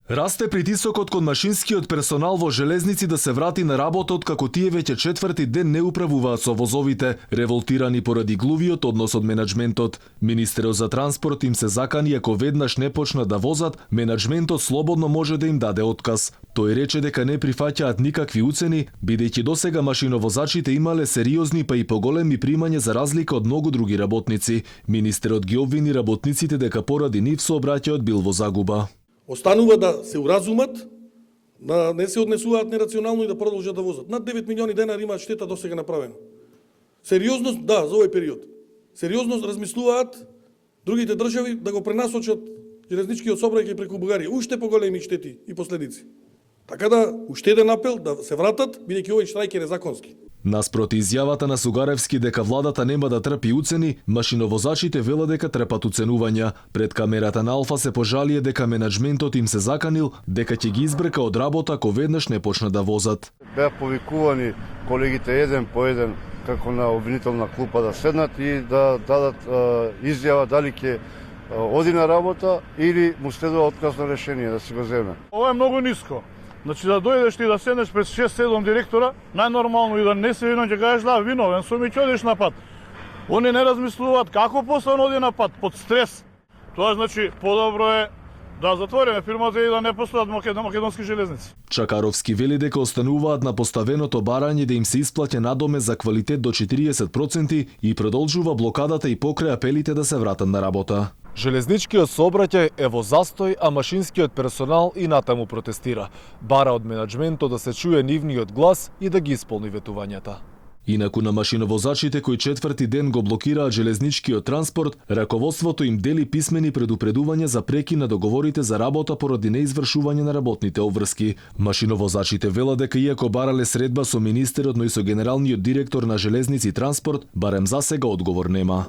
Расте притисокот кон машинскиот персонал во железници да се врати на работа откако тие веќе четврти ден не управуваат со возовите, револтирани поради глувиот однос од менаџментот. Министерот за транспорт им се закани ако веднаш не почнат да возат, менаџментот слободно може да им даде отказ. Тој рече дека не прифаќаат никакви уцени, бидејќи досега машиновозачите имале сериозни па и поголеми примања за разлика од многу други работници. Министерот ги обвини работниците дека поради нив сообраќајот бил во загуба. Останува да се уразумат, да не се однесуваат нерационално и да продолжат да возат. Над 9 милиони денари имаат штета досега направено. Сериозно, да, за овој период. Сериозно размислуваат другите држави да го пренасочат железничкиот сообраќај преку Бугарија. Уште поголеми штети и последици. Така да, уште еден апел да се вратат, бидејќи овој штрајк е незаконски. Наспроти изјавата на Сугаревски дека владата нема да трпи уцени, машиновозачите велат дека трпат уценувања. Пред камерата на Алфа се пожалие дека менаџментот им се заканил дека ќе ги избрка од работа ако веднаш не почнат да возат. Беа повикувани колегите еден по еден како на обвинителна клупа да седнат и да дадат изјава дали ќе оди на работа или му следува отказно решение да си го земе. Ова е многу ниско. Значи да дојдеш ти да седнеш пред 6-7 директора, најнормално и да не се виновен, ќе кажеш да, виновен сум и ќе одиш на пат. Они не размислуваат како после оди на пат, под стрес. Тоа значи подобро е да затвориме фирмата и да не постојат македонски железници. Чакаровски вели дека остануваат на поставеното барање да им се исплаќа надоме за квалитет до 40% и продолжува блокадата и покрај апелите да се вратат на работа. Железничкиот сообраќај е во застој, а машинскиот персонал и натаму протестира. Бара од менаџментот да се чуе нивниот глас и да ги исполни ветувањата. Инаку на машиновозачите кои четврти ден го блокираат железничкиот транспорт, раководството им дели писмени предупредувања за прекин на договорите за работа поради неизвршување на работните обврски. Машиновозачите велат дека иако барале средба со министерот, но и со генералниот директор на железници и транспорт, барем за сега одговор нема.